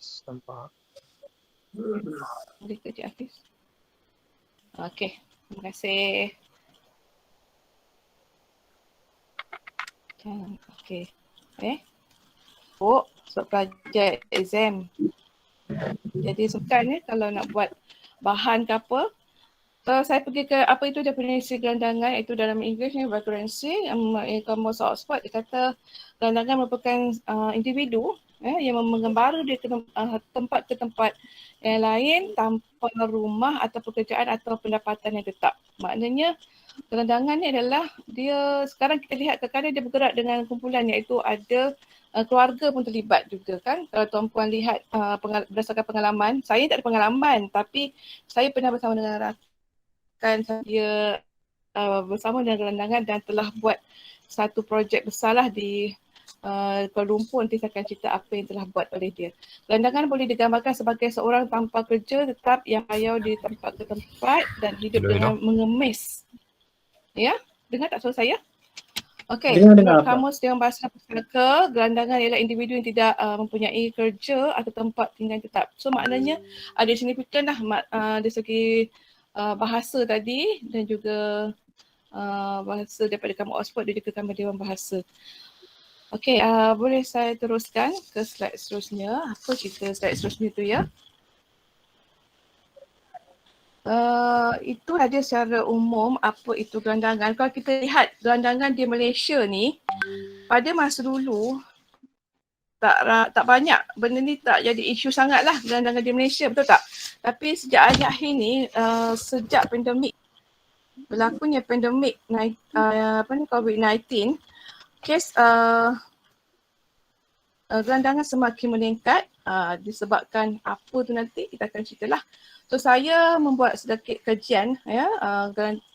Hafiz nampak. Boleh ke Cik Hafiz? Okey, terima kasih. Okey. Soal projek exam. Jadi sukan ni kalau nak buat bahan ke apa, kalau saya pergi ke apa itu definisi gelandangan, itu dalam English ni recurrency, kamus Oxford dia kata gelandangan merupakan individu yang mengembara dari tempat ke tempat yang lain tanpa rumah atau pekerjaan atau pendapatan yang tetap. Maknanya gelandangan ni adalah dia sekarang kita lihat kadang-kadang dia bergerak dengan kumpulan iaitu ada keluarga pun terlibat juga kan. Kalau tuan-puan lihat berdasarkan pengalaman, saya tak ada pengalaman tapi saya pernah bersama dengan rakan saya bersama dengan gelandangan dan telah buat satu projek besarlah di Kuala Lumpur. Nanti saya akan cerita apa yang telah buat oleh dia. Gelandangan boleh digambarkan sebagai seorang tanpa kerja tetap yang payau di tempat ke tempat dan hidup dengan mengemis. Ya, dengar tak suara saya? Okey, menurut kamus Dewan Bahasa Pusaka, gelandangan ialah individu yang tidak mempunyai kerja atau tempat tinggal tetap. So maknanya ada signifikan lah dari segi bahasa tadi dan juga bahasa daripada kamus Oxford dan juga kamus Dewan Bahasa. Okey, boleh saya teruskan ke slide seterusnya. Apa cerita slide seterusnya tu ya? Itu ada secara umum apa itu gelandangan. Kalau kita lihat gelandangan di Malaysia ni, pada masa dulu tak banyak benda ni, tak jadi isu sangat lah gelandangan di Malaysia, betul tak? Tapi sejak akhir-akhir ni, sejak pandemik, berlakunya pandemik COVID-19, kes gelandangan semakin meningkat disebabkan apa tu nanti kita akan ceritalah. So saya membuat sedikit kajian ya,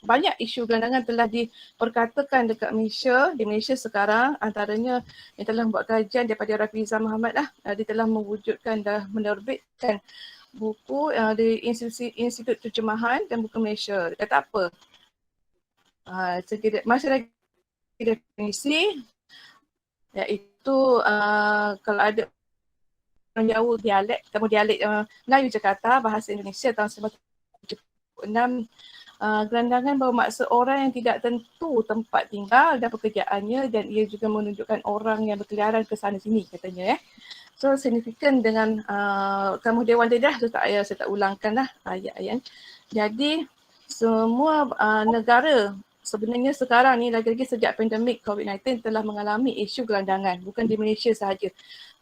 banyak isu gelandangan telah diperkatakan dekat Malaysia. Di Malaysia sekarang antaranya yang telah membuat kajian daripada Rafiza Muhammad lah, dia telah mewujudkan dah menerbitkan buku di Institut Terjemahan dan Buku Malaysia. Dia kata apa? Masih lagi definisi iaitu kalau ada orang Jawa dialek, kamu dialek Melayu Jakarta, bahasa Indonesia tahun 1976, gelandangan bermaksud orang yang tidak tentu tempat tinggal dan pekerjaannya dan ia juga menunjukkan orang yang berkeliaran ke sana sini katanya. So signifikan dengan kamus Dewan tadi dah, saya tak ulangkan lah ayat-ayat. Jadi semua negara sebenarnya sekarang ni lagi-lagi sejak pandemik COVID-19 telah mengalami isu gelandangan, bukan di Malaysia sahaja.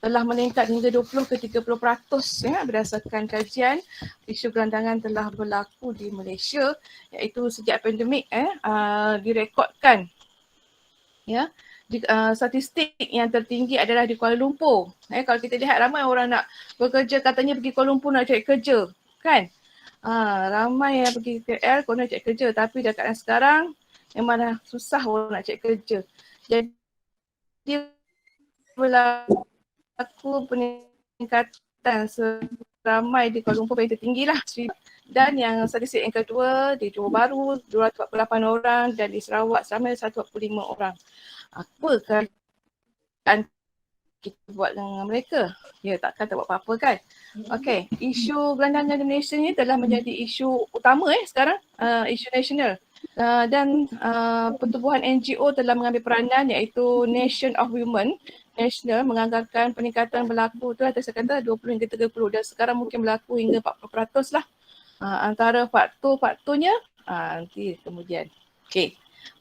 Telah meningkat hingga 20 ke 30% ya, berdasarkan kajian isu gelandangan telah berlaku di Malaysia iaitu sejak pandemik direkodkan ya. Statistik yang tertinggi adalah di Kuala Lumpur. Kalau kita lihat ramai orang nak bekerja katanya pergi Kuala Lumpur nak cari kerja kan. Ramai yang pergi KL nak cari kerja tapi dekat sekarang memang dah susah orang nak cari kerja. Jadi berlaku peningkatan seramai di Kuala Lumpur paling tertinggi lah. Dan yang statistik yang kedua di Johor Bahru 248 orang dan di Sarawak seramai 145 orang. Apa kerajaan kita buat dengan mereka? Ya takkan tak buat apa-apa kan? Okey, isu gelandangan di Malaysia ni telah menjadi isu utama sekarang, isu nasional. Dan pertubuhan NGO telah mengambil peranan iaitu Nation of Women National menganggarkan peningkatan berlaku tu saya kata 20 hingga 30 dan sekarang mungkin berlaku hingga 40% lah. Antara faktornya nanti kemudian.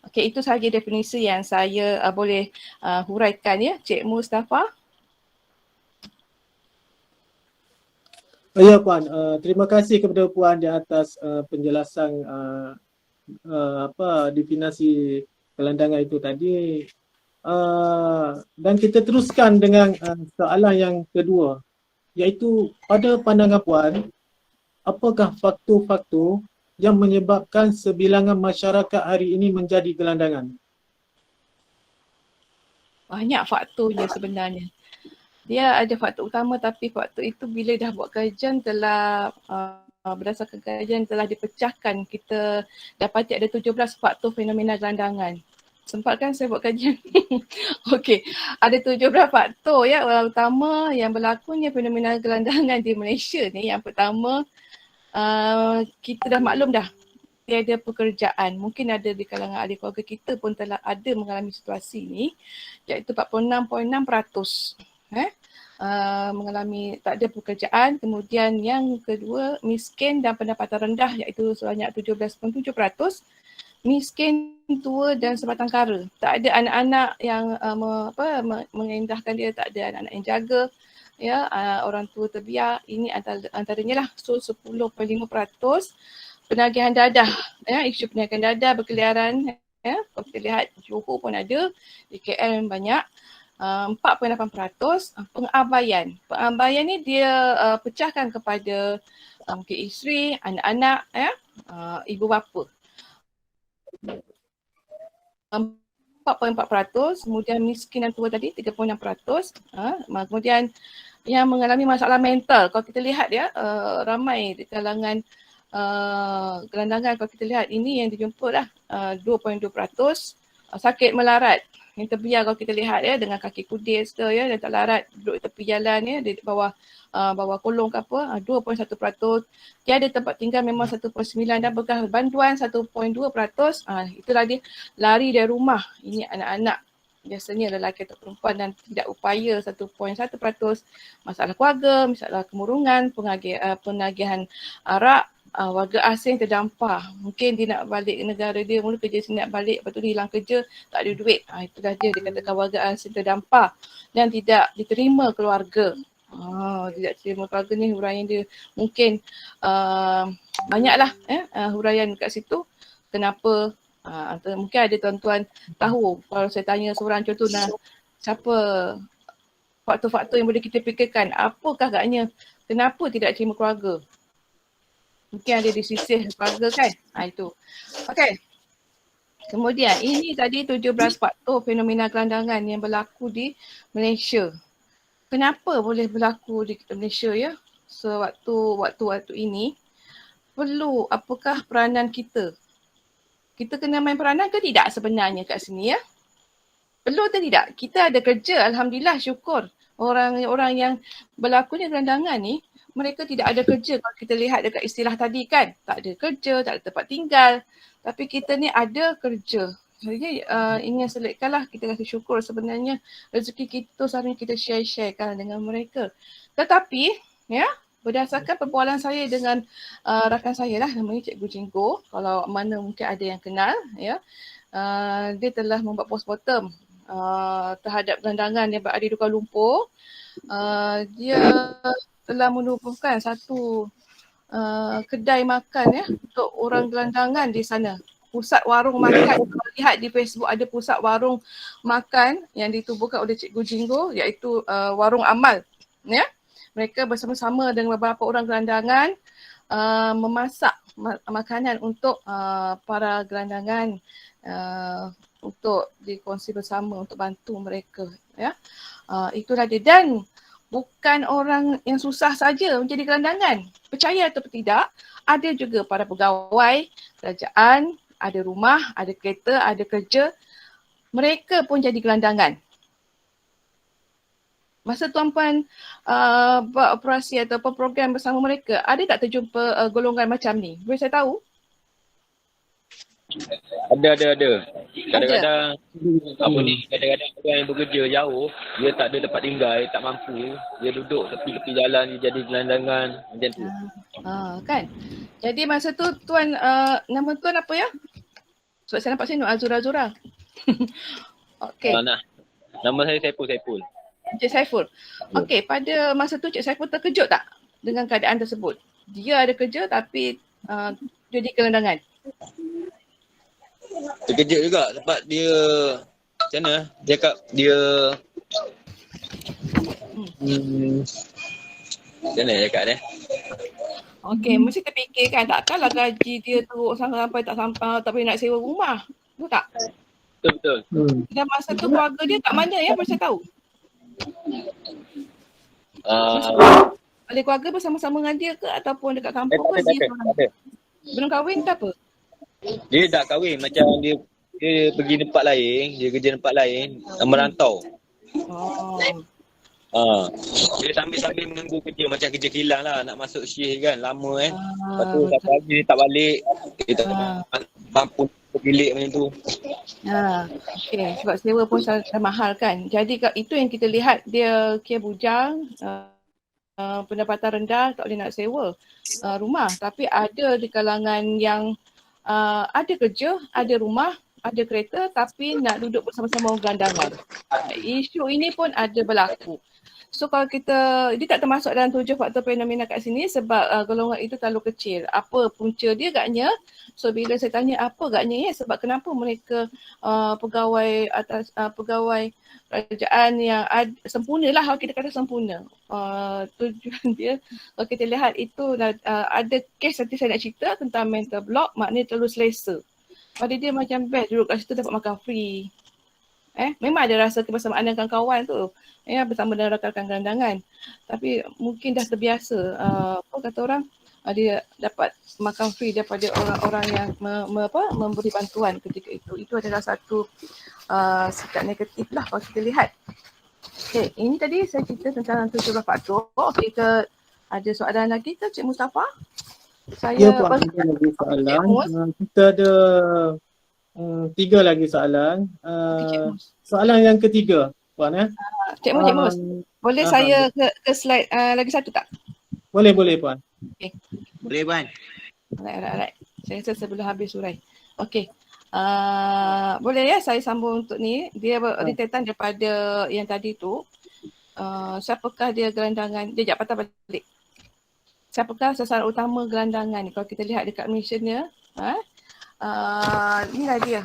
Okey, itu sahaja definisi yang saya boleh huraikan ya, Cik Mustafa. Ya Puan, terima kasih kepada Puan di atas penjelasan definisi gelandangan itu tadi. Dan kita teruskan dengan soalan yang kedua, iaitu pada pandangan Puan, apakah faktor-faktor yang menyebabkan sebilangan masyarakat hari ini menjadi gelandangan? Banyak faktornya sebenarnya. Dia ada faktor utama tapi faktor itu bila dah buat kajian telah berdasarkan kajian telah dipecahkan, kita dapati ada 17 faktor fenomena gelandangan. Sempat kan saya buat kajian. Okey, ada 17 faktor ya. Utama yang berlakunya fenomena gelandangan di Malaysia ni. Yang pertama, kita dah maklum dah tiada pekerjaan. Mungkin ada di kalangan ahli keluarga kita pun telah ada mengalami situasi ni, iaitu 46.6% mengalami tak ada pekerjaan. Kemudian yang kedua, miskin dan pendapatan rendah, iaitu sebanyak 17.7%. Miskin, tua dan sebatang kara. Tak ada anak-anak yang mengendahkan dia, tak ada anak-anak yang jaga. Ya, orang tua terbiar, ini antaranya lah. So 10.5%. Penagihan dadah, ya, isu penagihan dadah berkeliaran, ya. Kalau kita lihat Johor pun ada, di KL banyak. 4.8%. Pengabaian. Pengabaian ni dia pecahkan kepada mungkin isteri, anak-anak, ya, ibu bapa. 4.4%. Kemudian miskin dan tua tadi 3.6%. Kemudian yang mengalami masalah mental, kalau kita lihat ya, ramai di kalangan gelandangan, kalau kita lihat ini yang dijumpa lah 2.2%. Sakit melarat yang terbiar, kalau kita lihat ya, dengan kaki kudis ke ya, dan tak larat duduk di tepi jalan ya, di bawah kolong ke apa, 2.1%. Tiada tempat tinggal memang 1.9%, dan bekas bantuan 1.2%. Itulah dia, lari dari rumah. Ini anak-anak, biasanya lelaki atau perempuan, dan tidak upaya 1.1%. Masalah keluarga, masalah kemurungan, penagihan arak. Warga asing terdampar. Mungkin dia nak balik ke negara dia, mula kerja sini nak balik, lepas tu dia hilang kerja, tak ada duit. Itulah dia dikatakan warga asing terdampar dan tidak diterima keluarga. Tidak terima keluarga ni, huraian dia mungkin banyaklah huraian kat situ. Kenapa? Mungkin ada tuan-tuan tahu, kalau saya tanya seorang contoh, siapa faktor-faktor yang boleh kita fikirkan, apakah agaknya kenapa tidak terima keluarga? Mungkin ada di sisi keluarga kan? Itu. Okey. Kemudian ini tadi 17 faktor fenomena gelandangan yang berlaku di Malaysia. Kenapa boleh berlaku di Malaysia ya? Sewaktu-waktu ini, perlu apakah peranan kita? Kita kena main peranan ke tidak sebenarnya kat sini ya? Perlu atau tidak? Kita ada kerja, alhamdulillah, syukur. Orang-orang yang berlakunya gelandangan ni, mereka tidak ada kerja. Kalau kita lihat dekat istilah tadi kan, tak ada kerja, tak ada tempat tinggal. Tapi kita ni ada kerja. Jadi ingin selitkanlah, kita rasa syukur sebenarnya rezeki kita seharusnya kita share-sharekan dengan mereka. Tetapi ya, berdasarkan perbualan saya dengan rakan saya lah, namanya Cikgu Jinggo, kalau mana mungkin ada yang kenal ya, dia telah membuat postmortem terhadap gelandangan yang berada di Kuala Lumpur. Dia telah menubuhkan satu kedai makan ya untuk orang gelandangan di sana. Pusat warung makan, kalau lihat di Facebook ada pusat warung makan yang ditubuhkan oleh Cikgu Jinggo, iaitu warung amal. Ya. Mereka bersama-sama dengan beberapa orang gelandangan memasak makanan untuk para gelandangan untuk dikongsi bersama untuk bantu mereka. Ya. Itulah dia. Dan bukan orang yang susah saja menjadi gelandangan. Percaya atau tidak, ada juga para pegawai kerajaan, ada rumah, ada kereta, ada kerja. Mereka pun jadi gelandangan. Masa tuan-puan buat operasi atau program bersama mereka, ada tak terjumpa golongan macam ni? Boleh saya tahu? Ada. Kadang-kadang kadang-kadang orang yang bekerja jauh, dia tak ada tempat tinggal, dia tak mampu, dia duduk tepi-tepi jalan, dia jadi gelandangan macam tu. Kan? Jadi masa tu tuan, nama tuan apa ya? Sebab saya nampak sini Azura. Okey. Nama saya Saiful. Cik Saiful. Okey, pada masa tu Cik Saiful terkejut tak dengan keadaan tersebut? Dia ada kerja tapi jadi gelandangan. Terkejut juga sebab dia macam mana cakap dia macam mana cakap dia? Okey, mesti terfikirkan takkanlah gaji dia teruk sampai tak boleh nak sewa rumah. Betul tak? Betul. Dan masa tu keluarga dia kat mana ya? Boleh saya tahu? Ada keluarga bersama-sama dengan dia ke ataupun dekat kampung ke? Ada. Belum kahwin ke apa? Dia dah kahwin, macam dia dia pergi tempat lain, dia kerja tempat lain, merantau. Oh. Dia sambil-sambil menunggu kerja, macam kerja kilang lah, nak masuk shift kan, lama kan. Lepas tu Betul. pagi dia tak balik, dia tak mampu bilik macam tu. Okay. Sebab sewa pun sangat mahal kan. Jadi itu yang kita lihat, dia kira bujang, pendapatan rendah, tak boleh nak sewa rumah. Tapi ada di kalangan yang ada kerja, ada rumah, ada kereta tapi nak duduk bersama-sama orang gelandangan. Isu ini pun ada berlaku. So kalau dia tak termasuk dalam 7 faktor fenomena kat sini sebab golongan itu terlalu kecil. Apa punca dia agaknya? So bila saya tanya apa agaknya sebab kenapa mereka pegawai pegawai kerajaan yang sempurna lah, kalau kita kata sempurna. Tujuan dia kalau kita lihat itu ada kes nanti saya nak cerita tentang mental block, maknanya terlalu selesa. Pada dia macam best duduk kat situ dapat makan free. Memang ada rasa kebersamaan dengan kawan tu. Bersama dengan rakan-rakan gelandangan. Tapi mungkin dah terbiasa. Apa kata orang? Dia dapat makan free daripada orang-orang yang memberi bantuan ketika itu. Itu adalah satu sikap negatif lah kalau kita lihat. Okay, ini tadi saya cerita tentang 17 faktor. Okay, ada soalan lagi ke Cik Mustafa? Ya Puan, ada lagi soalan. Kita ada 3 lagi soalan. Soalan yang ketiga, Puan Cik Mus, boleh saya ke slide lagi satu tak? Boleh Puan. Okay. Boleh Puan. Alright. Saya rasa sebelum habis surai. Okey. Boleh ya saya sambung untuk ni. Dia rentetan daripada yang tadi tu. Siapakah dia gelandangan? Dia patah balik. Siapakah sasaran utama gelandangan ni? Kalau kita lihat dekat missionnya, inilah dia.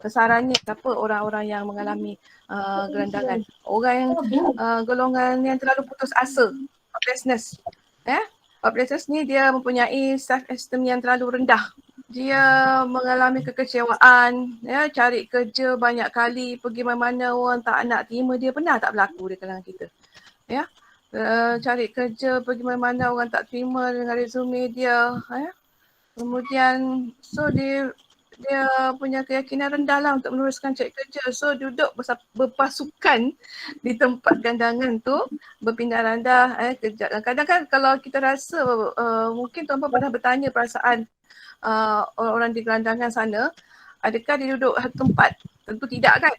Sasarannya siapa orang-orang yang mengalami gelandangan. Orang yang golongan yang terlalu putus asa, hopelessness. Hopelessness ni dia mempunyai self-esteem yang terlalu rendah. Dia mengalami kekecewaan, cari kerja banyak kali, pergi mana-mana orang tak nak terima dia. Pernah tak berlaku di kalangan kita? Cari kerja, pergi mana-mana orang tak terima dengan resume dia. Kemudian so dia punya keyakinan rendah lah untuk meneruskan cari kerja. So duduk berpasukan di tempat gelandangan tu, berpindah randah kerja. Kadang kan kalau kita rasa mungkin tuan-tuan pernah bertanya perasaan orang-orang di gelandangan sana, adakah dia duduk satu tempat? Tentu tidak kan?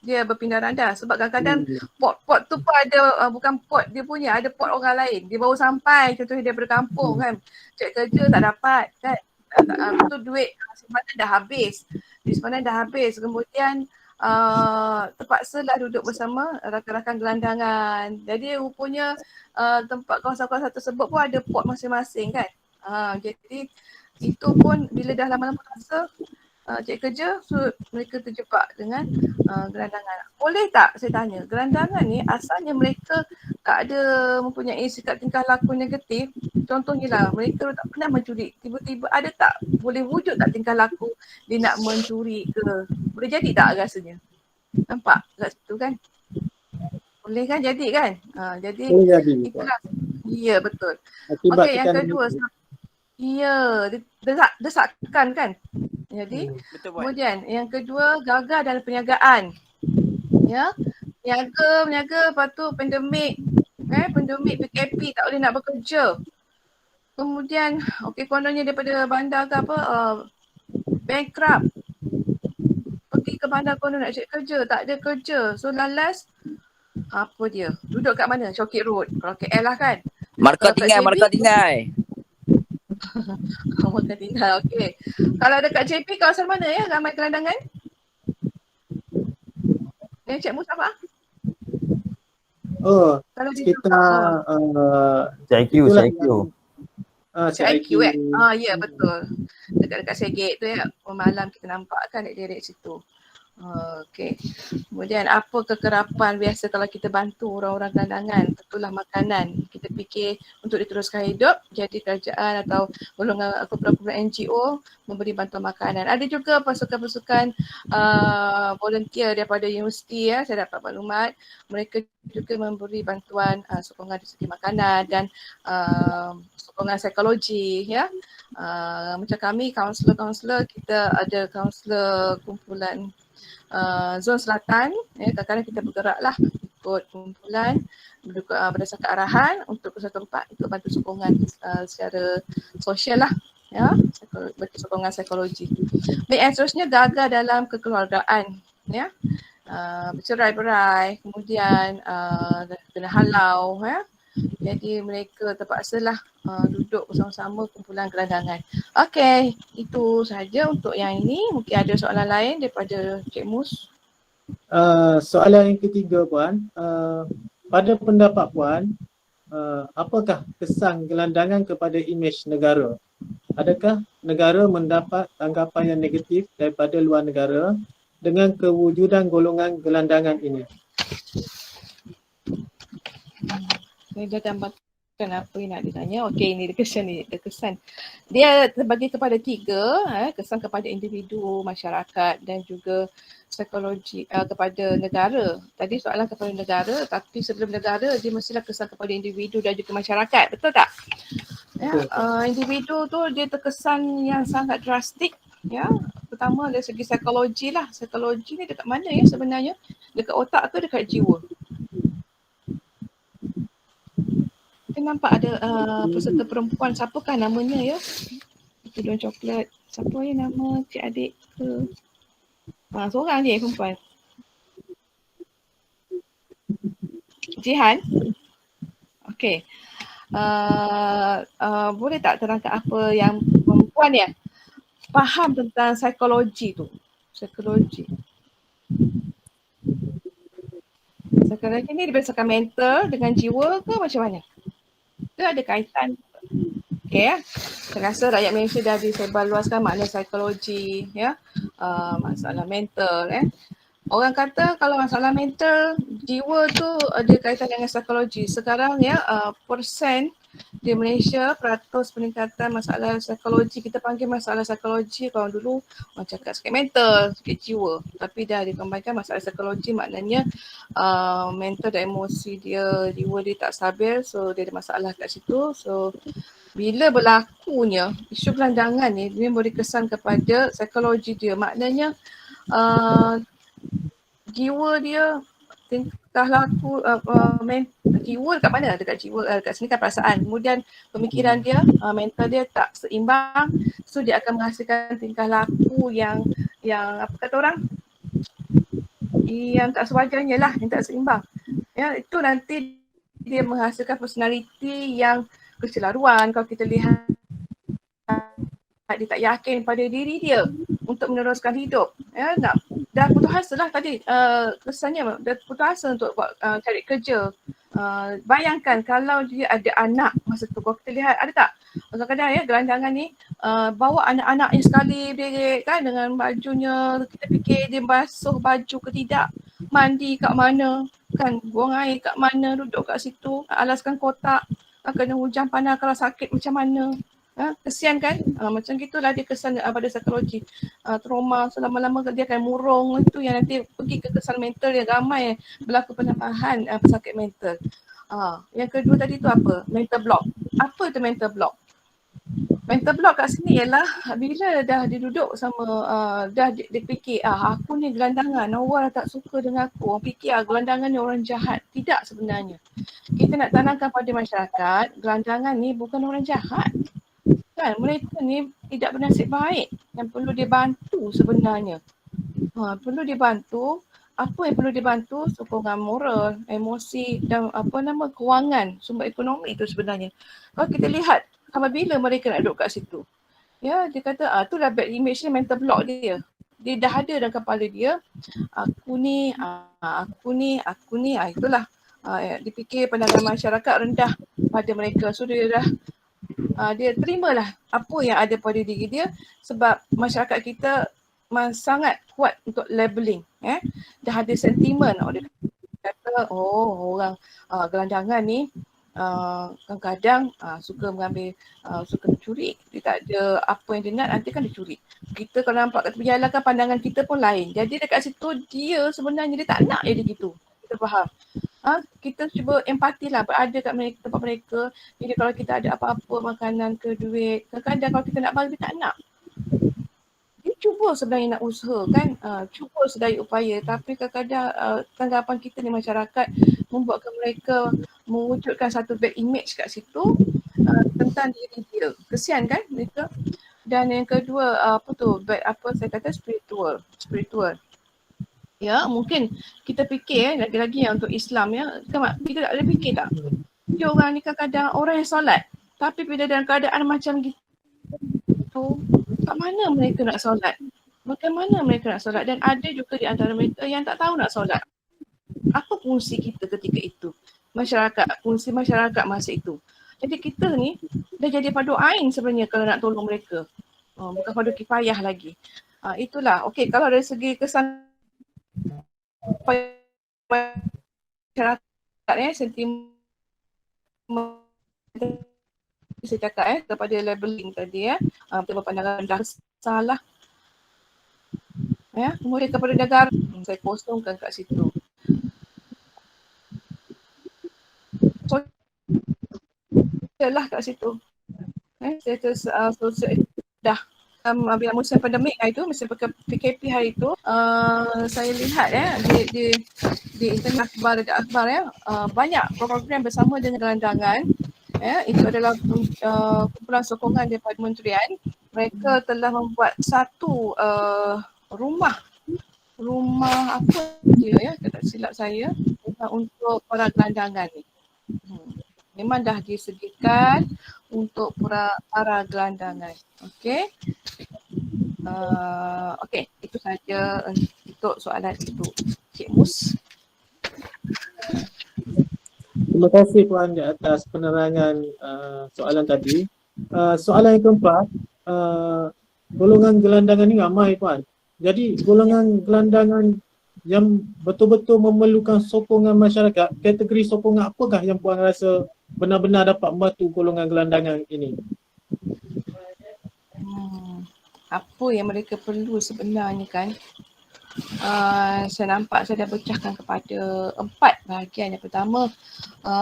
Dia berpindah randah sebab kadang-kadang pot tu pun ada, bukan pot dia punya, ada pot orang lain. Dia baru sampai, contohnya dia berkampung kan, cari kerja tak dapat kan, tu duit simpanan dah habis. Duit simpanan dah habis, kemudian terpaksa lah duduk bersama rakan-rakan gelandangan. Jadi rupanya tempat kawasan-kawasan tersebut pun ada pot masing-masing kan. Jadi itu pun bila dah lama-lama rasa cari kerja, so mereka terjebak dengan gelandangan. Boleh tak saya tanya, gelandangan ni asalnya mereka tak ada mempunyai sikap tingkah laku negatif. Contohnya lah, mereka tak pernah mencuri. Tiba-tiba ada tak, boleh wujud tak tingkah laku dia nak mencuri ke? Boleh jadi tak rasanya? Nampak kat situ kan? Boleh kan jadi kan? Jadi itulah. Ya betul. Okey, yang kedua, desakan kan? Jadi kemudian yang kedua, gagal dalam perniagaan. Niaga, lepas tu pandemik, pandemik PKP tak boleh nak bekerja. Kemudian kononnya daripada bandar ke apa, bankrupt. Pergi ke bandar konon nak cari kerja, tak ada kerja. So lalas apa dia? Duduk kat mana? Shokit Road. Kalau KL lah kan. Markah tinggal. Markah tinggal, okey. Kalau dekat JP kawasan mana ya ramai gelandangan? Cik Mustafa? Kalau sekitar CIQ. CIQ ya betul. Dekat Segek tu ya. Malam kita nampak kan direct situ. Okey. Kemudian apa kekerapan biasa kalau kita bantu orang-orang gelandangan? Tentulah makanan. Kita fikir untuk diteruskan hidup, jadi kerajaan atau golongan kumpulan-kumpulan NGO memberi bantuan makanan. Ada juga pasukan-pasukan volunteer daripada universiti, saya dapat maklumat. Mereka juga memberi bantuan sokongan dari segi makanan dan sokongan psikologi, ya. Macam kami, kaunselor-kaunselor, kita ada kaunselor kumpulan zon selatan, kadang-kadang kita bergeraklah ikut kumpulan berdasarkan arahan untuk ke satu tempat untuk bantu sokongan secara sosial lah, ya, bagi sokongan psikologi. Baik, yang seterusnya gagal dalam kekeluargaan, ya, bercerai-berai, kemudian kena halau, ya. Jadi mereka terpaksalah duduk bersama-sama kumpulan gelandangan. Okey, itu sahaja untuk yang ini. Mungkin ada soalan lain daripada Cik Mus. Soalan yang ketiga Puan, pada pendapat Puan, apakah kesan gelandangan kepada imej negara? Adakah negara mendapat tanggapan yang negatif daripada luar negara dengan kewujudan golongan gelandangan ini? Saya dah tambahkan apa yang nak ditanya. Okey, ini dia kesan. Dia terbagi kepada tiga, kesan kepada individu, masyarakat dan juga psikologi kepada negara. Tadi soalan kepada negara, tapi sebelum negara dia mestilah kesan kepada individu dan juga masyarakat. Betul tak? Ya, individu tu dia terkesan yang sangat drastik, ya. Pertama dari segi psikologi lah. Psikologi ni dekat mana ya sebenarnya? Dekat otak ke dekat jiwa? Kita nampak ada peserta perempuan, siapakah namanya ya? Tudung coklat. Siapa ya nama cik adik ke? Seorang je perempuan. Jihan? Okey. Boleh tak terangkan apa yang perempuan ya faham tentang psikologi tu? Psikologi. Psikologi ni berdasarkan mental dengan jiwa ke macam mana? Itu ada kaitan. Okay, ya. Saya rasa rakyat Malaysia dah disebar luaskan makna psikologi, ya. Masalah mental, Orang kata kalau masalah mental, jiwa tu ada kaitan dengan psikologi. Sekarang ya, persen di Malaysia, peratus peningkatan masalah psikologi, kita panggil masalah psikologi. Kalau dulu orang cakap sakit mental, sakit jiwa. Tapi dah dikembangkan masalah psikologi, maknanya mental dan emosi dia, jiwa dia tak stabil, so dia ada masalah kat situ. So bila berlakunya isu gelandangan ni, dia memberi kesan kepada psikologi dia. Maknanya jiwa dia, tingkah laku, jiwa dekat mana? Dekat jiwa, dekat sini kan perasaan. Kemudian pemikiran dia, mental dia tak seimbang. So dia akan menghasilkan tingkah laku yang apa kata orang? Yang tak sewajarnya lah, yang tak seimbang. Ya, itu nanti dia menghasilkan personality yang kecelaruan. Kalau kita lihat dia tak yakin pada diri dia untuk meneruskan hidup. Ya, dah putus asa lah tadi, kesannya dah putus asa untuk buat cari kerja. Bayangkan kalau dia ada anak masa tu, kalau kita lihat ada tak kadang-kadang ya gelandangan ni bawa anak-anaknya sekali berik kan dengan bajunya, kita fikir dia basuh baju ke tidak, mandi kat mana kan, buang air kat mana, duduk kat situ, alaskan kotak, kena hujan panas kalau sakit macam mana. Kesian kan? Macam gitulah dia kesan pada psikologi. Trauma selama-lama dia akan murung, itu yang nanti pergi ke kesan mental yang ramai berlaku penambahan pesakit mental. Yang kedua tadi tu apa? Mental block. Apa itu mental block? Mental block kat sini ialah bila dah diduduk sama, dah dia fikir aku ni gelandangan, orang tak suka dengan aku, orang fikir gelandangan ni orang jahat. Tidak sebenarnya. Kita nak tanamkan pada masyarakat, gelandangan ni bukan orang jahat. Kan, mereka ni tidak bernasib baik yang perlu dibantu sebenarnya. Perlu dibantu. Apa yang perlu dibantu? Sokongan moral, emosi dan kewangan, sumber ekonomi itu sebenarnya. Kalau kita lihat apabila mereka nak duduk kat situ, ya, dia kata itulah bad image ni, mental block dia. Dia dah ada dalam kepala dia, aku ni, itulah. Dipikir pandangan masyarakat rendah pada mereka. So dia dah dia terimalah apa yang ada pada diri dia, sebab masyarakat kita sangat kuat untuk labeling. Dah ada sentimen. Dia kata, orang gelandangan ni kadang-kadang suka mengambil, suka mencuri. Dia tak ada apa yang dia nak, nanti kan dia curi. Kita kalau nampak kat tepi jalan kan pandangan kita pun lain. Jadi dekat situ dia sebenarnya dia tak nak jadi gitu. Kita faham. Kita cuba empati lah, berada kat mereka, tempat mereka. Jadi kalau kita ada apa-apa makanan ke duit, kadang-kadang kalau kita nak bagi dia tak nak. Dia cuba sebenarnya nak usaha kan, cuba sedaya upaya, tapi kadang-kadang tanggapan kita di masyarakat membuatkan mereka mewujudkan satu bad image kat situ tentang diri dia. Kesian kan mereka. Dan yang kedua saya kata spiritual. Ya, mungkin kita fikir lagi-lagi yang untuk Islam ya, kita tak ada fikir tak? Dia orang ni kadang-kadang orang yang solat, tapi bila dalam keadaan macam gitu, kat mana mereka nak solat? Bagaimana mereka nak solat? Dan ada juga di antara mereka yang tak tahu nak solat. Apa fungsi kita ketika itu? Fungsi masyarakat masa itu. Jadi kita ni dah jadi fardu ain sebenarnya kalau nak tolong mereka. Bukan fardu kifayah lagi. Itulah. Okey, kalau dari segi kesan masyarakat sentimen saya cakap kepada labeling tadi pandangan dah salah kemudian kepada negara saya kosongkan kat situ. Sosial lah kat situ. Status sosial dah bila musim pandemik itu, musim PKP hari itu, saya lihat di internet akhbar banyak program bersama dengan gelandangan. Itu adalah kumpulan sokongan daripada kementerian. Mereka telah membuat satu rumah apa dia tak silap saya untuk para gelandangan ni. Memang dah disegikan untuk para gelandangan. Okey. Okey, itu saja untuk soalan itu. Cik Mus. Terima kasih Puan di atas penerangan soalan tadi. Soalan yang keempat, golongan gelandangan ni ramai Puan. Jadi golongan gelandangan yang betul-betul memerlukan sokongan masyarakat, kategori sokongan apakah yang Puan rasa benar-benar dapat membantu golongan gelandangan ini? Apa yang mereka perlu sebenarnya kan? Saya nampak saya dah pecahkan kepada 4 bahagian. Yang pertama,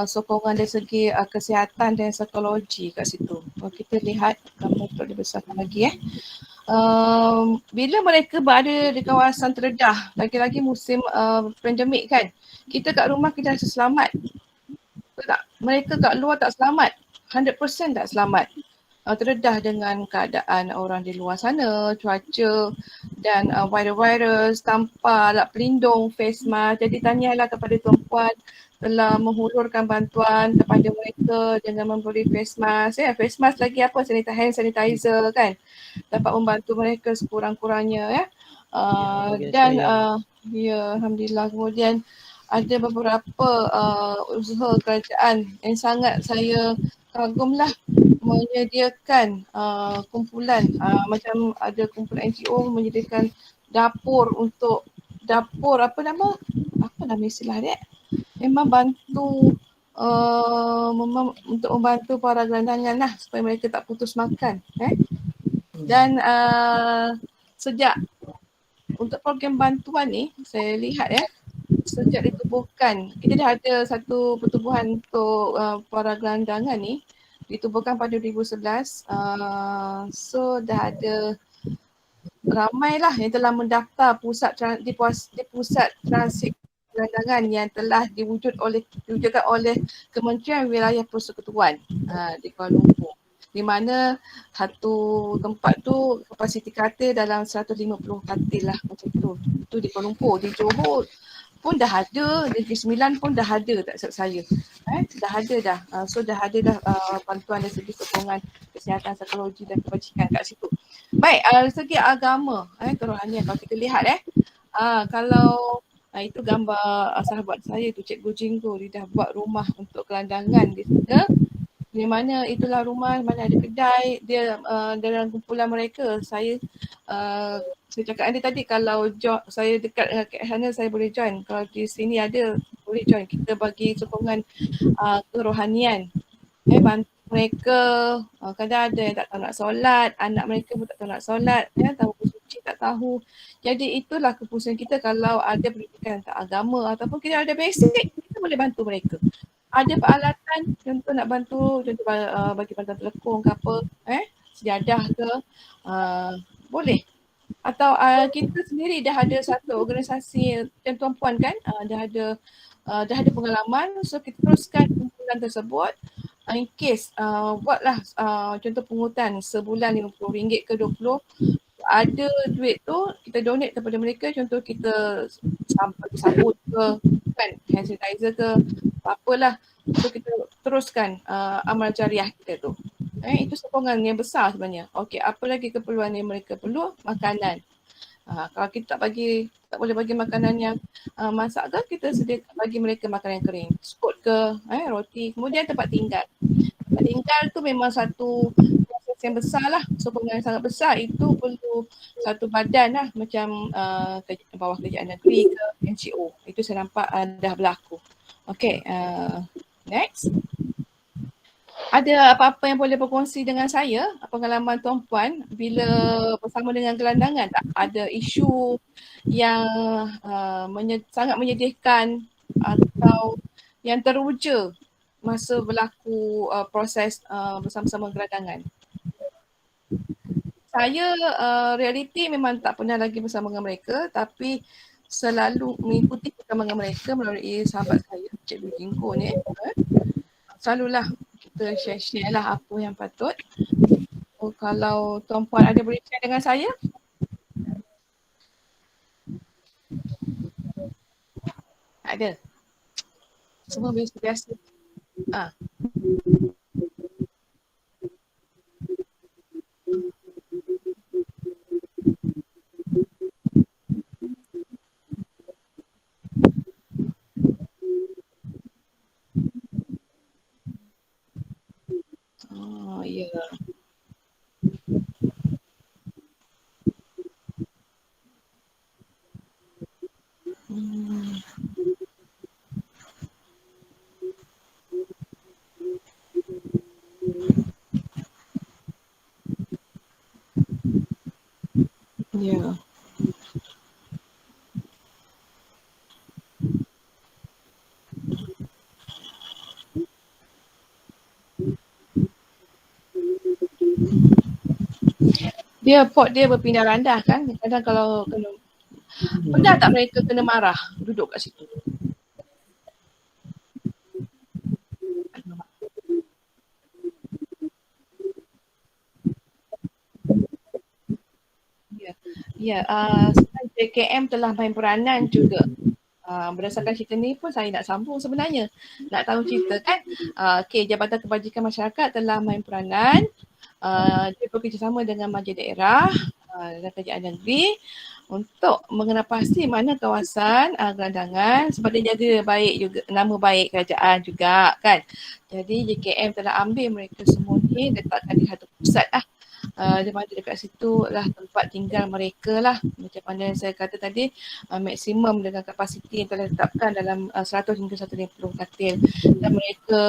sokongan dari segi kesihatan dan psikologi kat situ. Kalau kita lihat gambar tu dibesarkan lagi bila mereka berada di kawasan terdedah, lagi-lagi musim pandemik kan, kita kat rumah kita rasa selamat. Betul tak? Mereka kat luar tak selamat, 100% tak selamat. Terdedah dengan keadaan orang di luar sana, cuaca dan virus tanpa alat pelindung, face mask. Jadi tanyalah kepada tuan-puan telah menghulurkan bantuan kepada mereka dengan memberi face mask. Face mask lagi apa? Hand sanitizer kan. Dapat membantu mereka sekurang-kurangnya dan alhamdulillah. Kemudian ada beberapa usaha kerajaan yang sangat saya kagumlah, menyediakan kumpulan macam ada kumpulan NGO menyediakan dapur apa nama istilah dia, memang bantu untuk membantu para gelandangan lah supaya mereka tak putus makan dan sejak untuk program bantuan ni saya lihat sejak ditubuhkan, kita dah ada satu pertubuhan untuk para gelandangan ni ditubuhkan pada 2011. So dah ada ramai lah yang telah mendaftar di pusat transit gelandangan yang telah diwujudkan oleh Kementerian Wilayah Persekutuan di Kuala Lumpur, di mana satu tempat tu kapasiti katil dalam 150 katil lah macam tu. Itu di Kuala Lumpur. Di Johor pun dah ada, Negeri Sembilan pun dah ada, tak silap saya. Dah ada dah. So dah ada dah bantuan dari segi sokongan kesihatan, psikologi dan kebajikan kat situ. Baik, dari segi agama, kerohanian kalau kita lihat kalau itu gambar sahabat saya tu, Cikgu Jinggo, dia dah buat rumah untuk gelandangan di sana. Di mana itulah rumah, mana ada kedai, dia dalam kumpulan mereka. Saya cakap ada tadi kalau saya dekat dengan kat sana saya boleh join. Kalau di sini ada boleh join. Kita bagi sokongan kerohanian. Bantu mereka. Kadang ada yang tak tahu nak solat, anak mereka pun tak tahu nak solat, tahu suci tak tahu. Jadi itulah keputusan kita kalau ada pendidikan tentang agama ataupun kita ada basic, kita boleh bantu mereka. Ada peralatan, contoh nak bantu, contoh bagi bantuan telekong ke apa, sejadah ke, boleh. Atau kita sendiri dah ada satu organisasi tuan-puan kan, dah ada pengalaman, so kita teruskan kumpulan tersebut. In case buatlah contoh pungutan sebulan RM50 ke 20, ada duit tu kita donate kepada mereka, contoh kita sabun ke kan, hand sanitizer ke apa-apalah, so kita teruskan amal jariah kita tu. Itu sokongan yang besar sebenarnya. Okey, apa lagi keperluan yang mereka perlu? Makanan. Kalau kita tak boleh bagi makanan yang masak ke, kita sediakan bagi mereka makanan yang kering, skot ke, roti. Kemudian tempat tinggal. Tempat tinggal tu memang satu proses yang besar lah, sokongan yang sangat besar. Itu perlu satu badan lah, macam bawah kerajaan negeri ke NGO. Itu saya nampak dah berlaku. Okay, next. Ada apa-apa yang boleh berkongsi dengan saya, pengalaman tuan-puan bila bersama dengan gelandangan tak? Ada isu yang sangat menyedihkan atau yang teruja masa berlaku proses bersama-sama gelandangan? Saya realiti memang tak pernah lagi bersama dengan mereka, tapi selalu mengikuti perkembangan mereka melalui sahabat saya, Cikgu Jingko ni. Selalulah kita share lah apa yang patut. Kalau tuan-puan ada boleh share dengan saya? Ada. Semua biasa-biasa. Ya. Ya. Pot dia berpindah randah kan. Kadang kalau kena, pernah tak mereka kena marah duduk kat situ? Ya, JKM telah main peranan juga. Berdasarkan cerita ni pun saya nak sambung sebenarnya. Nak tahu cerita kan. Jabatan Kebajikan Masyarakat telah main peranan. Dia bekerjasama dengan majlis daerah dan kerajaan negeri untuk mengenal pasti mana kawasan gelandangan sebab dia jaga baik juga, nama baik kerajaan juga kan. Jadi JKM telah ambil mereka semua ni, letakkan di satu pusat lah. Di mana dekat situ lah tempat tinggal mereka lah. Macam mana saya kata tadi, maksimum dengan kapasiti yang telah ditetapkan dalam 100 hingga 150 katil. Dan mereka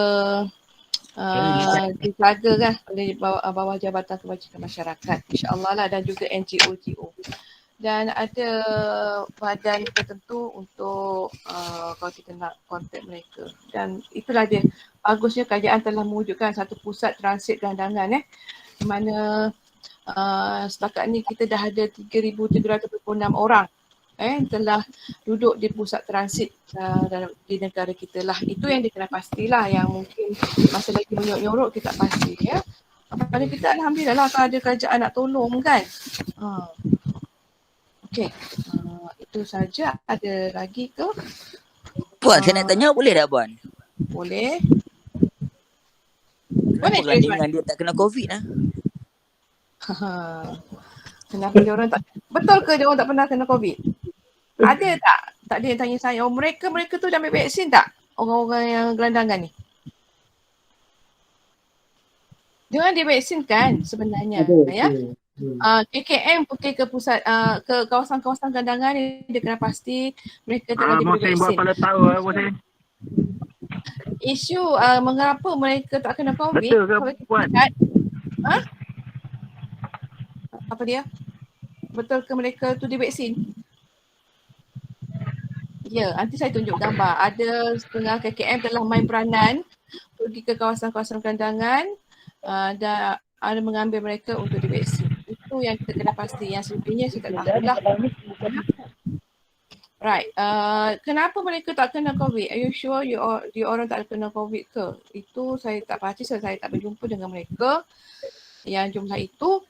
dijaga kan oleh bawah Jabatan Kebajikan Masyarakat, insyaAllah lah, dan juga NGO. Dan ada badan tertentu untuk kalau kita nak kontak mereka. Dan itulah dia, bagusnya kerajaan telah mewujudkan satu pusat transit gelandangan di mana setakat ni kita dah ada 3,326 orang telah duduk di pusat transit di negara kita lah. Itu yang dia kena pastilah, yang mungkin masa lagi menyorok kita tak pasti ya. Pada kita alhamdulillah lah kalau ada kerajaan nak tolong kan. Okey. Itu saja. Ada lagi ke? Puan, saya nak tanya boleh tak Puan? Boleh. Kenapa gelandangan dia tak kena COVID lah? Kenapa dia orang tak, betul ke dia orang tak pernah kena COVID? Ada tak? Tak ada yang tanya saya. Mereka tu dah ambil vaksin tak? Orang-orang yang gelandangan ni? Jangan divaksinkan sebenarnya. Ya. KKM pergi ke pusat ke kawasan-kawasan gandangan dia kena pasti mereka telah diberi vaksin. Buat kepala tahu Bosin. Isu mengapa mereka tak kena COVID? Betul ke Kalau kita Puan? lihat, apa dia? Betul ke mereka tu divaksin? Ya, nanti saya tunjuk gambar. Ada setengah KKM telah main peranan pergi ke kawasan-kawasan gandangan dan ada mengambil mereka untuk divaksin. Itu yang kita kena pasti. Yang selebihnya saya tak tahulah. Right. Kenapa mereka tak kena COVID? Are you sure you orang tak kena COVID ke? Itu saya tak pasti, saya tak berjumpa dengan mereka yang jumlah itu.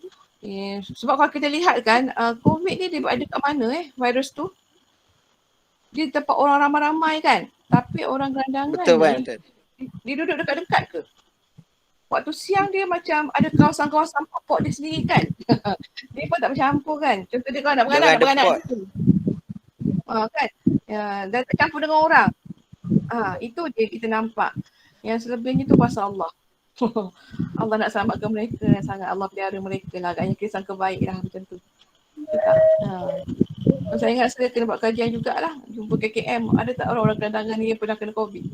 Sebab kalau kita lihat kan, COVID ni dia ada kat mana virus tu? Dia tempat orang ramai-ramai kan? Tapi orang gerandangan Betul, ni, betul. dia duduk dekat-dekat ke? Waktu siang dia macam ada kawasan-kawasan pokok dia sendiri kan? Dia pun tak bercampur kan? Contoh dia kalau nak beranak gitu. Kan? Dan tercampur dengan orang. Itu dia kita nampak. Yang selebihnya tu pasal Allah. Allah nak selamatkan mereka sangat. Allah pelihara mereka lah. Agaknya kita sangka baik lah macam tu. Saya ingat saya kena buat kajian jugalah. Jumpa KKM. Ada tak orang-orang gerandangan ni yang pernah kena COVID?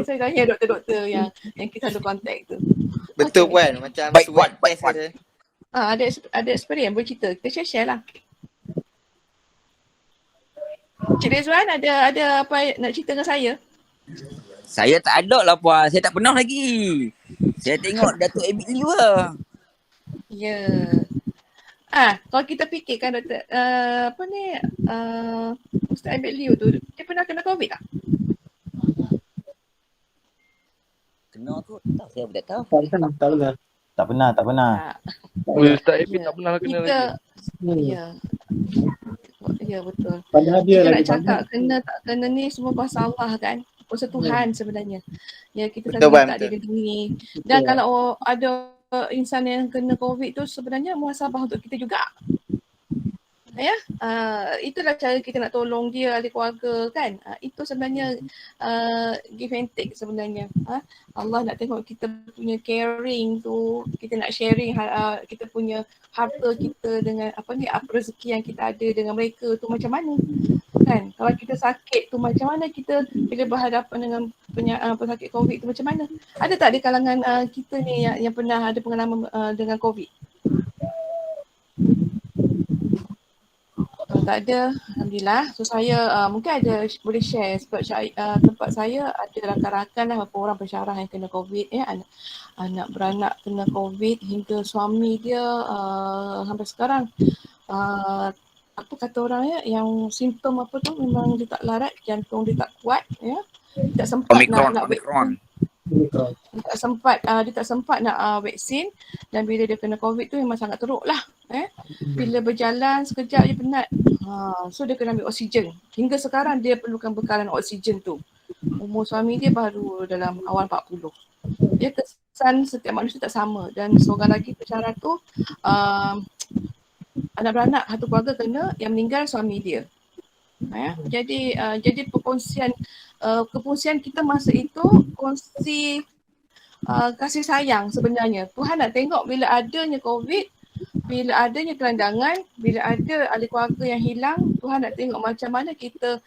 Saya tanya doktor-doktor yang kita ada kontak tu. Betul Puan, macam swab test ada. Ada experience boleh cerita. Kita share lah. Cik Rizwan ada apa nak cerita dengan saya? Saya tak ada lah Puan, saya tak pernah lagi. Saya tengok Datuk Abid Liu lah. Ya. Kalau kita fikirkan doktor, Ustaz Abid Liu tu, dia pernah kena COVID tak? Kena kot, tak saya pun tak tahu. Tak pernah. Ustaz Abid tak pernah kena lagi. Ya betul. Padahal dia Kita lagi nak cakap kena tak kena ni semua pasal Allah kan. Kuasa Tuhan sebenarnya. Ya kita Betul, selalu minta betul. dia lindungi. Dan kalau ada insan yang kena COVID tu sebenarnya muhasabah untuk kita juga. Ya, itulah cara kita nak tolong dia, ahli keluarga kan. Itu sebenarnya give and take sebenarnya. Allah nak tengok kita punya caring tu, kita nak sharing kita punya harta kita dengan rezeki yang kita ada dengan mereka tu macam mana. Kan? Kalau kita sakit tu macam mana kita bila berhadapan dengan pesakit COVID tu macam mana? Ada tak di kalangan kita ni yang pernah ada pengalaman dengan COVID? Tak ada, Alhamdulillah. So saya mungkin ada boleh share sebab tempat saya ada rakan-rakan lah beberapa orang pensyarah yang kena COVID ya. Anak beranak kena COVID hingga suami dia sampai sekarang apa kata orang ya, yang simptom apa tu memang dia tak larat, jantung dia tak kuat ya. Tak sempat nak Omicron. Dia tak sempat nak vaksin dan bila dia kena COVID tu memang sangat teruk lah. Bila berjalan sekejap je penat. So dia kena ambil oksigen. Hingga sekarang dia perlukan bekalan oksigen tu. Umur suami dia baru dalam awal 40. Dia kesan setiap manusia tak sama dan seorang lagi pensyarah tu anak beranak satu keluarga kena, yang meninggal suami dia. Jadi kepungsian kita masa itu kongsi kasih sayang sebenarnya. Tuhan nak tengok bila adanya COVID, bila adanya kelandangan, bila ada ahli keluarga yang hilang, Tuhan nak tengok macam mana kita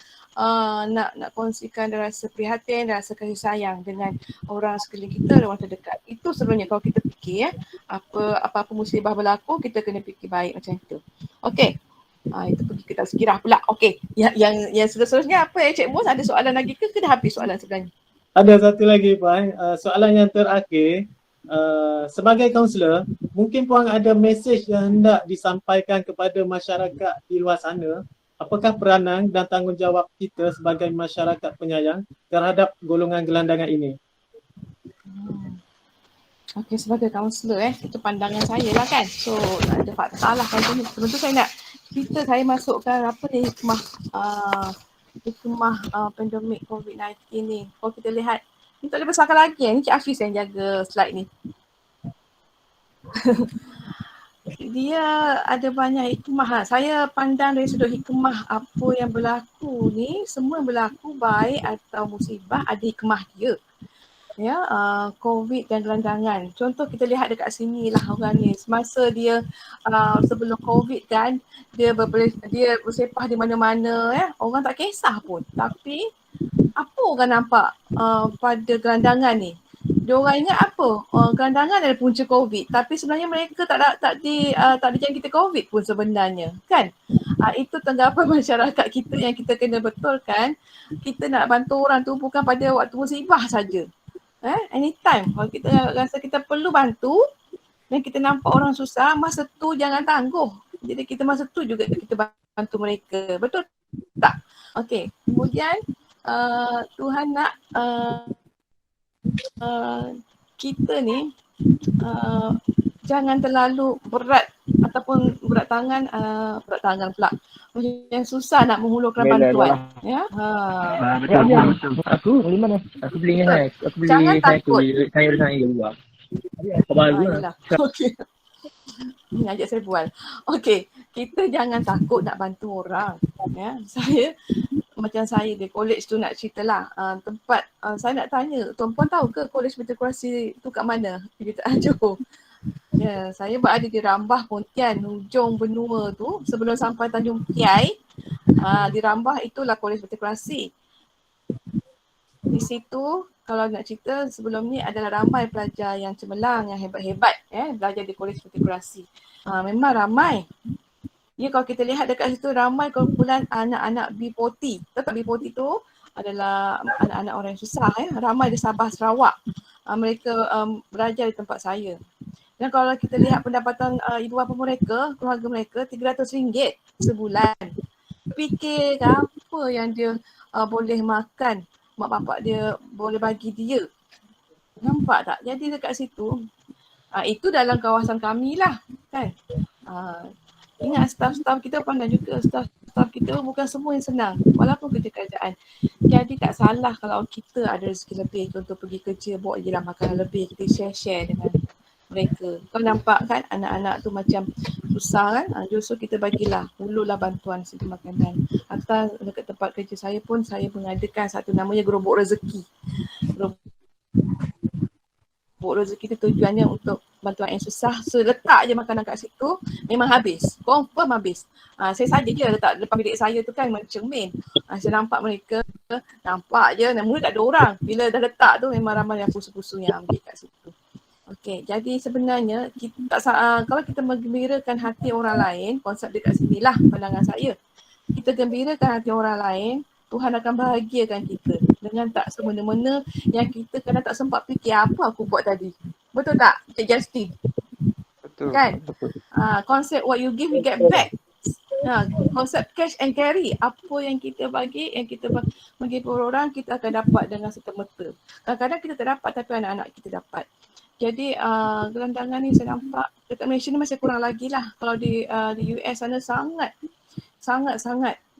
nak kongsikan rasa prihatin, rasa kasih sayang dengan orang sekeliling kita, orang terdekat. Itu sebenarnya kalau kita fikir apa-apa musibah berlaku, kita kena fikir baik macam itu. Okey. Itu pergi ke tazkirah pula. Okey. Yang seterusnya apa ya Cik Mus? Ada soalan lagi ke dah habis soalan sebenarnya? Ada satu lagi Puan, soalan yang terakhir. Sebagai kaunselor, mungkin Puan ada mesej yang hendak disampaikan kepada masyarakat di luar sana. Apakah peranan dan tanggungjawab kita sebagai masyarakat penyayang terhadap golongan gelandangan ini? Okey, sebagai kaunselor itu pandangan saya lah kan. So ada fakta lah kan. Tentu saya nak cerita, saya masukkan apa ni hikmah pandemik COVID-19 ni. Kalau kita lihat, ni tak boleh besarkan lagi. Ni Cik Hafiz yang jaga slide ni. Dia ada banyak hikmah. Saya pandang dari sudut hikmah apa yang berlaku ni, semua yang berlaku baik atau musibah ada hikmah dia. COVID dan gelandangan. Contoh kita lihat dekat sini lah orang ni. Semasa dia sebelum COVID kan, dia bersepah di mana-mana Orang tak kisah pun. Tapi apa orang nampak pada gelandangan ni? Dia orang ingat apa? Gelandangan adalah punca COVID. Tapi sebenarnya mereka tak dijangkiti COVID pun sebenarnya. Kan? Itu tanggapan masyarakat kita yang kita kena betulkan. Kita nak bantu orang tu bukan pada waktu musibah saja. Anytime. Kalau kita rasa kita perlu bantu dan kita nampak orang susah, masa tu jangan tangguh. Jadi kita masa tu juga kita bantu mereka. Betul tak? Okey. Kemudian Tuhan nak kita ni jangan terlalu berat ataupun berat tangan pula. Yang susah nak menghulurkan bantuan. Aku beli mana? Aku beli ni saya. Aku beli Jangan takut. sayur luar. Apa baru lah. Okey. Ni ajak saya bual. Okey, kita jangan takut nak bantu orang. Saya di college tu nak ceritalah tempat saya nak tanya, tuan-puan tahu ke Kolej Integrasi tu kat mana? Di Johor. Saya berada di Rambah Pontian, hujung benua tu sebelum sampai Tanjung Kiai. Di Rambah itulah Kolej Integrasi. Di situ kalau nak cerita sebelum ni adalah ramai pelajar yang cemerlang, yang hebat-hebat belajar di Kolej Integrasi. Memang ramai. Kalau kita lihat dekat situ ramai kumpulan anak-anak B40. Tahu tak B40 tu adalah anak-anak orang yang susah ramai di Sabah, Sarawak. Mereka belajar di tempat saya. Dan kalau kita lihat pendapatan ibu bapa mereka, keluarga mereka RM300 sebulan. Fikir apa yang dia boleh makan, mak bapak dia boleh bagi dia. Nampak tak? Jadi dekat situ, itu dalam kawasan kami lah kan. Ingat staf-staf kita pandai juga, staf kita bukan semua yang senang walaupun kerja kerajaan. Jadi tak salah kalau kita ada rezeki lebih, contoh pergi kerja bawa je lah makanan lebih, kita share dengan mereka. Kau nampak kan anak-anak tu macam susah kan, justru kita bagilah, hulurlah bantuan segi makanan. Atau dekat tempat kerja saya pun saya mengadakan satu namanya gerobok rezeki. Gerobok rezeki tu tujuannya untuk bantuan yang susah. So letak je makanan kat situ, memang habis. Confirm habis. Saya saja je letak depan bilik saya tu kan mencermin. Saya nampak mereka, nampak je, mula tak ada orang. Bila dah letak tu memang ramai yang pusu-pusu yang ambil kat situ. Okey, jadi sebenarnya kita kalau kita menggembirakan hati orang lain, konsep dekat sinilah pandangan saya. Kita gembirakan hati orang lain, Tuhan akan bahagiakan kita dengan tak semena-mena yang kita kadang tak sempat fikir apa aku buat tadi. Betul tak, Cik Justin? Betul. Kan? Betul. Konsep what you give, you get back. Konsep cash and carry. Apa yang kita bagi, yang kita bagi kepada orang, kita akan dapat dengan serta-merta. Kadang-kadang kita tak dapat tapi anak-anak kita dapat. Jadi gelandangan ni saya nampak dekat Malaysia ni masih kurang lagi lah. Kalau di US sana sangat.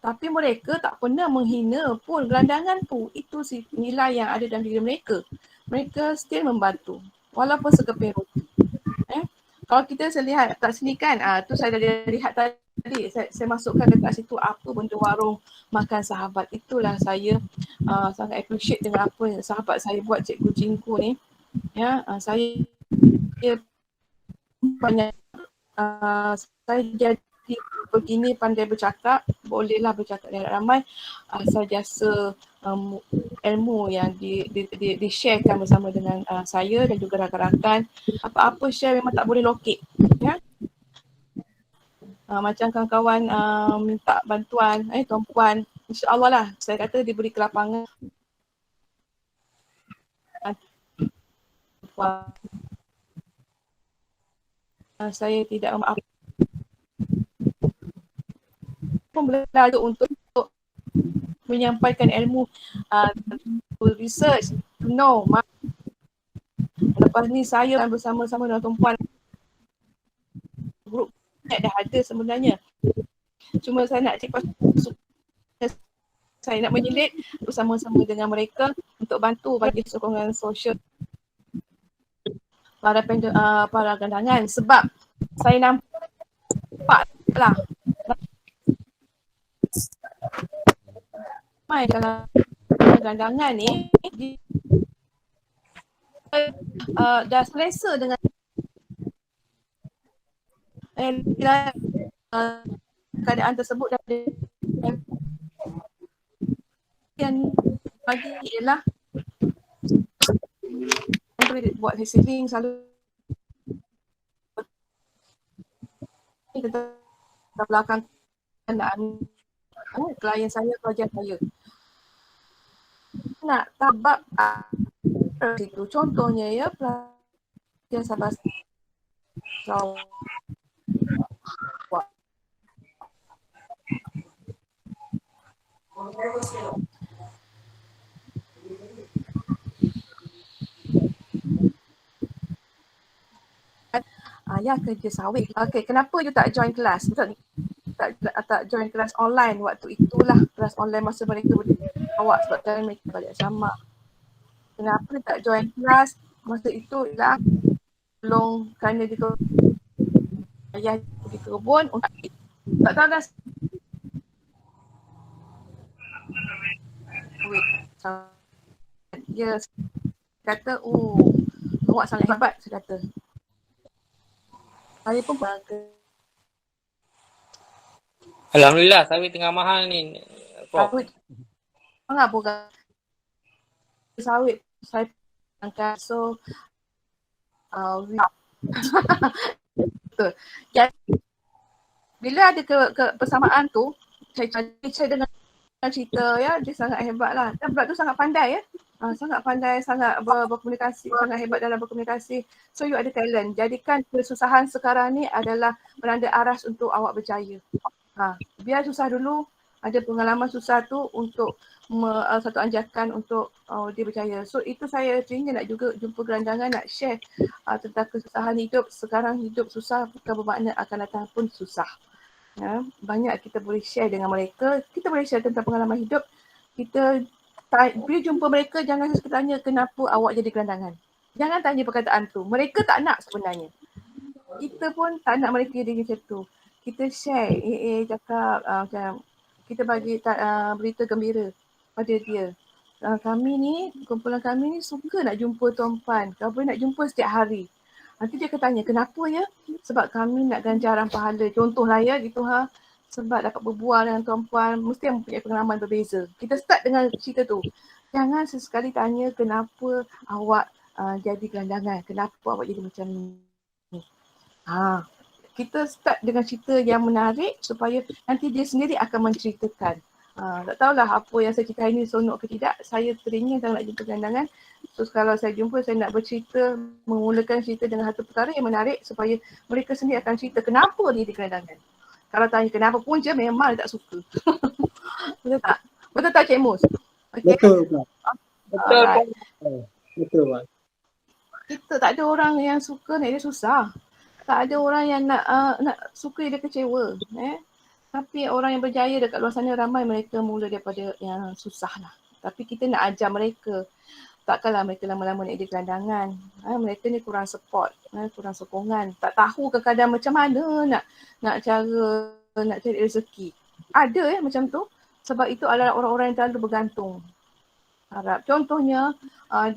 Tapi mereka tak pernah menghina pun gelandangan tu. Itu nilai yang ada dalam diri mereka. Mereka still membantu. Walaupun sekeping roti. Kalau kita lihat kat sini kan, tu saya dah lihat tadi. Saya masukkan dekat situ apa benda warung makan sahabat. Itulah saya sangat appreciate dengan apa yang sahabat saya buat, Cikgu Jingku ni. Saya banyak saya jadi begini pandai bercakap, bolehlah bercakap dengan ramai. Saya jasa ilmu yang di-sharekan bersama dengan saya dan juga rakan-rakan. Apa-apa share memang tak boleh lokek. Macam kawan-kawan minta bantuan, tuan-puan, insya-Allah lah saya kata diberi kelapangan. Saya tidak maaf pun belajar untuk menyampaikan ilmu, to research, to know. Lepas ni saya bersama-sama dengan tuan-puan grup dah ada sebenarnya. Cuma saya nak cek saya nak menyelit bersama-sama dengan mereka untuk bantu bagi sokongan sosial para gelandangan, sebab saya nampak lah ramai dalam gelandangan ni dah selesa dengan keadaan tersebut dan yang bagi ialah buat saving selalu kita belakang kenaan klien saya, pelajar saya nak tabak itu contohnya ya pelajar Sabah Sarawak. Ya kerja sawit. Okey, kenapa you tak join kelas? Tak join kelas online waktu itulah, kelas online masa mereka awak sebab kan mereka balik asrama. Kenapa tak join kelas masa itu ialah tolong kerana dia ayah pergi ke kebun untuk tak tahu dah dia kata awak sangat hebat, saya kata. Saya pun bangga. Alhamdulillah sawit tengah mahal ni. Prof. Sawit sangat bukan sawit saya angkat so bila ada persamaan tu saya dengar cerita ya, dia sangat hebat lah. Dan budak tu sangat pandai ya. Sangat pandai, sangat berkomunikasi, sangat hebat dalam berkomunikasi. So you ada talent. Jadikan kesusahan sekarang ni adalah penanda aras untuk awak berjaya. Biar susah dulu, ada pengalaman susah tu untuk satu anjakan untuk dia berjaya. So itu saya teringin nak juga jumpa gerandangan, nak share tentang kesusahan hidup. Sekarang hidup susah bukan bermakna akan datang pun susah. Ya, banyak kita boleh share dengan mereka. Kita boleh share tentang pengalaman hidup. Kita bila jumpa mereka jangan tanya kenapa awak jadi gerandangan. Jangan tanya perkataan tu. Mereka tak nak sebenarnya. Kita pun tak nak mereka jadi macam tu. Kita share, cakap macam kita bagi berita gembira pada dia. Kami ni, kumpulan kami ni suka nak jumpa Tuan Pan. Kau boleh nak jumpa setiap hari. Nanti dia akan tanya, kenapa ya? Sebab kami nak ganjaran pahala. Contohlah ya gitu Sebab dapat berbual dengan Tuan Puan, mesti yang mempunyai pengalaman berbeza. Kita start dengan cerita tu. Jangan sesekali tanya kenapa awak jadi gerandangan. Kenapa awak jadi macam ni. Kita start dengan cerita yang menarik supaya nanti dia sendiri akan menceritakan. Tak tahulah apa yang saya cerita ini sonok ke tidak. Saya teringin sangat nak jumpa gerandangan. So kalau saya jumpa, saya nak bercerita, memulakan cerita dengan satu perkara yang menarik supaya mereka sendiri akan cerita kenapa dia di gerandangan. Kalau tanya kenapa punca, memang dia tak suka. Betul tak? Betul tak Cik Mus? Okay. Betul Pak. Betul. Betul Pak. Kita tak ada orang yang suka nak dia susah. Tak ada orang yang nak suka dia kecewa. Tapi orang yang berjaya dekat luar sana ramai mereka mula daripada yang susah lah. Tapi kita nak ajar mereka. Takkanlah mereka lama-lama nak jadi gerandangan. Mereka ni kurang support, kurang sokongan. Tak tahu kadang-kadang macam mana nak cari rezeki. Ada macam tu. Sebab itu adalah orang-orang yang terlalu bergantung. Harap. Contohnya,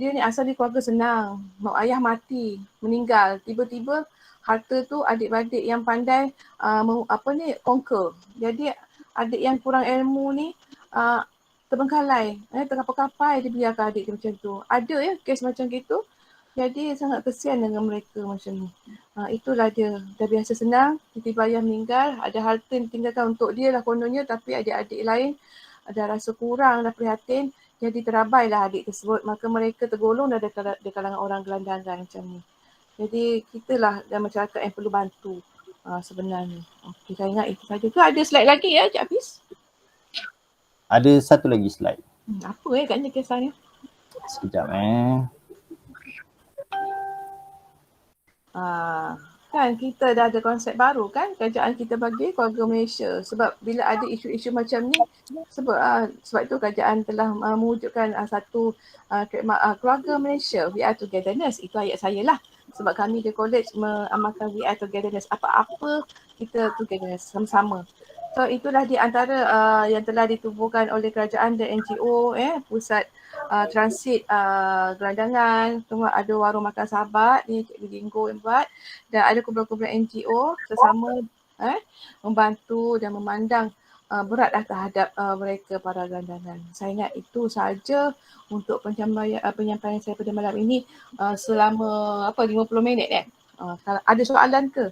dia ni asal dia keluarga senang. Mak ayah mati, meninggal. Tiba-tiba harta tu adik-beradik yang pandai conquer. Jadi adik yang kurang ilmu ni terbengkalai, terkapai-kapai dia biarkan adik dia macam tu. Ada kes macam gitu. Jadi sangat kesian dengan mereka macam ni. Itulah dia. Dah biasa senang, tiba-tiba ayah meninggal, ada harta yang ditinggalkan untuk dia lah kononnya, tapi adik-adik lain ada rasa kurang, dah prihatin, jadi terabailah adik tersebut. Maka mereka tergolong dah di kalangan orang gelandangan macam ni. Jadi kitalah dan masyarakat yang perlu bantu sebenarnya. Okey, saya ingat itu saja. Ke ada slide lagi ya Cik Hafiz? Ada satu lagi slide. Apa agaknya kisahnya? Sekejap Kan kita dah ada konsep baru kan, kerajaan kita bagi keluarga Malaysia. Sebab bila ada isu-isu macam ni, sebab itu kerajaan telah mewujudkan satu keluarga Malaysia, We Are Togetherness. Itu ayat saya lah. Sebab kami di college mengamalkan We Are Togetherness. Apa-apa kita togetherness sama-sama. So itulah di antara yang telah ditubuhkan oleh kerajaan dan NGO, pusat transit gelandangan, tengok ada warung makan sahabat ni Cikgu Dinggo yang buat, dan ada kumpulan-kumpulan NGO sesama membantu dan memandang beratlah terhadap mereka para gelandangan. Saya ingat itu sahaja untuk penyampaian saya pada malam ini selama 50 minit kalau ada soalan ke?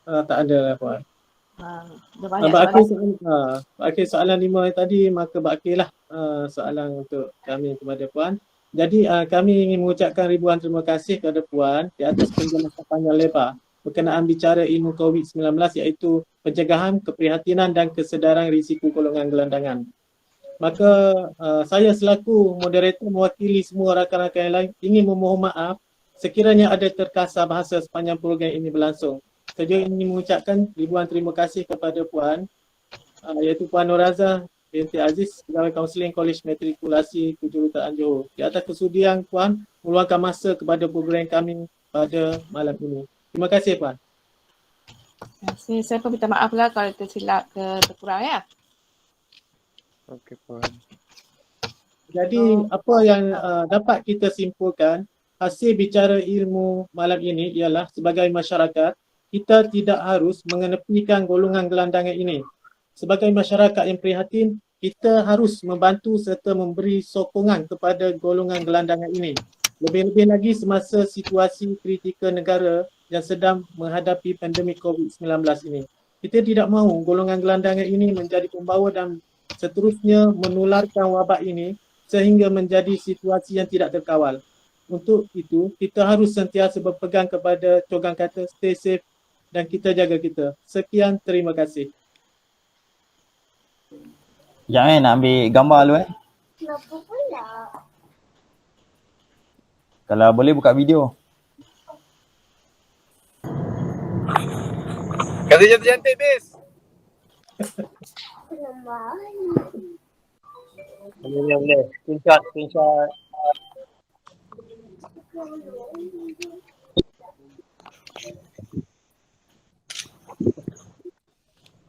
Tak ada lah Puan. Dah banyak Mbak Akil soalan. Mbak Akil soalan 5 tadi, maka Mbak Akil lah soalan untuk kami kepada Puan. Jadi kami ingin mengucapkan ribuan terima kasih kepada Puan di atas penjelasan panjang lebar berkenaan bicara ilmu COVID-19 iaitu pencegahan, keprihatinan dan kesedaran risiko golongan gelandangan. Maka saya selaku moderator mewakili semua rakan-rakan yang lain ingin memohon maaf sekiranya ada terkasar bahasa sepanjang program ini berlangsung. Saya ingin mengucapkan ribuan terima kasih kepada Puan iaitu Puan Norazah binti Aziz, Pegawai Kaunseling Kolej Matrikulasi Kejuruteraan Johor, di atas kesudian Puan meluangkan masa kepada program kami pada malam ini. Terima kasih Puan. Terima kasih. Saya pun minta maaf lah kalau tersilap ke terkurang ya. Okey Puan. Jadi apa yang dapat kita simpulkan hasil bicara ilmu malam ini ialah sebagai masyarakat kita tidak harus mengenepikan golongan gelandangan ini. Sebagai masyarakat yang prihatin, kita harus membantu serta memberi sokongan kepada golongan gelandangan ini. Lebih-lebih lagi semasa situasi kritikal negara yang sedang menghadapi pandemik COVID-19 ini. Kita tidak mahu golongan gelandangan ini menjadi pembawa dan seterusnya menularkan wabak ini sehingga menjadi situasi yang tidak terkawal. Untuk itu, kita harus sentiasa berpegang kepada cogang kata stay safe dan kita jaga kita. Sekian, terima kasih. Sekejap nak ambil gambar dulu Kenapa pula? Kalau boleh buka video. Kata cantik-cantik Bis. Boleh. Screenshot.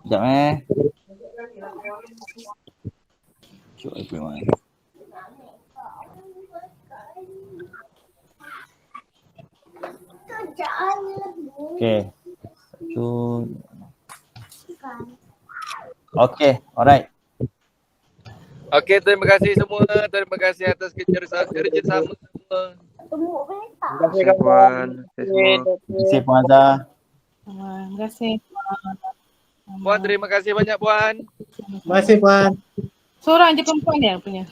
Sekejap Cuk everyone. Okay. Okay, alright. Okey, terima kasih semua. Terima kasih atas kerjasama semua. Terima kasih Puan. Terima kasih Puan Azhar. Terima kasih. Puan, terima kasih banyak Puan. Terima kasih Puan. Seorang je perempuan ya punya.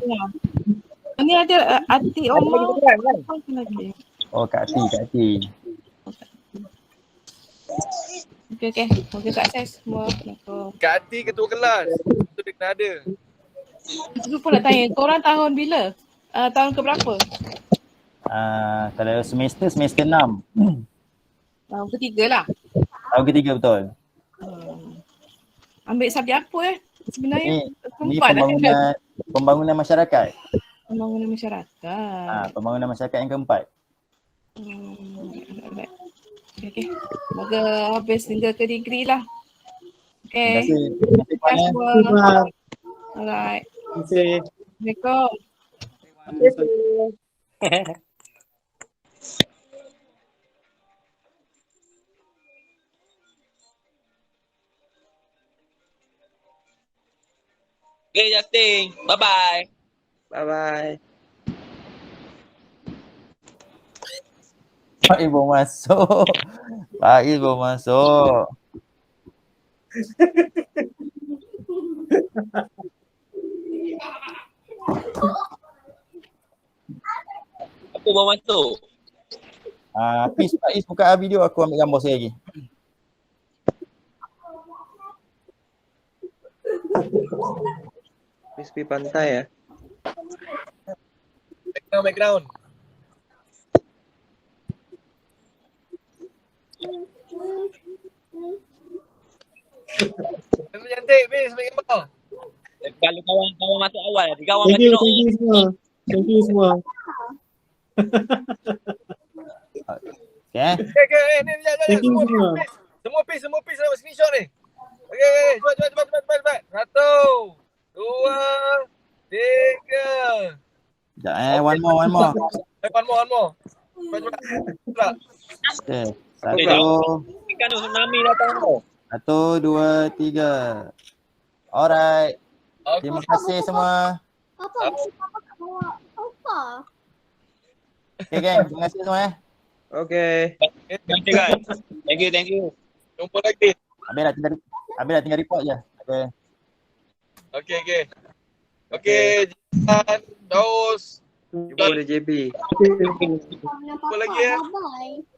Ya. Ini ada Ati Omar. Lagi. Oh Kak Ti. Okey. Okey Kak Ses semua. Kak Ati ketua kelas. Itu dia kena ada. Lupa nak tanya, korang tahun bila? Tahun ke berapa? Kalau semester 6. Tahun ketiga lah. Tahun ketiga betul. Ambil subjek apa sebenarnya? Ni Keempat pembangunan masyarakat. Pembangunan masyarakat. Pembangunan masyarakat yang keempat. Okay. Semoga habis hingga ke degree lah. Okay. Terima kasih Puan. Terima kasih Puan. Alright. Terima kasih. Assalamualaikum. Okay Justin, bye-bye. Bye-bye. Faiz baru masuk. Apa baru masuk? Faiz buka video, aku ambil gambar saya lagi. Miss P pantai ya. Background. Cantik, Miss, ambil gambar. Kalau kawan-kawan masuk awal, kawan Thank masuk you semua. Thank you semua. Okay. Okay, ni Thank you semua. Semua Semua piece dapat screenshot ni. Okey, cepat. 1, 2, 3. Sekejap one more. One more. Cepat. Okay. Kan tsunami datang tu. 1, 2, 3. Alright. Terima kasih semua. Apa kat bawah? Apa? Okay gang, terima kasih semua Okay. Thank you guys. Thank you. Jumpa lagi. Habis dah tinggal report je. Okay. Okey, Jihan, Daus. Jumpa pada JB. Nampak lagi, apa? Bye-bye.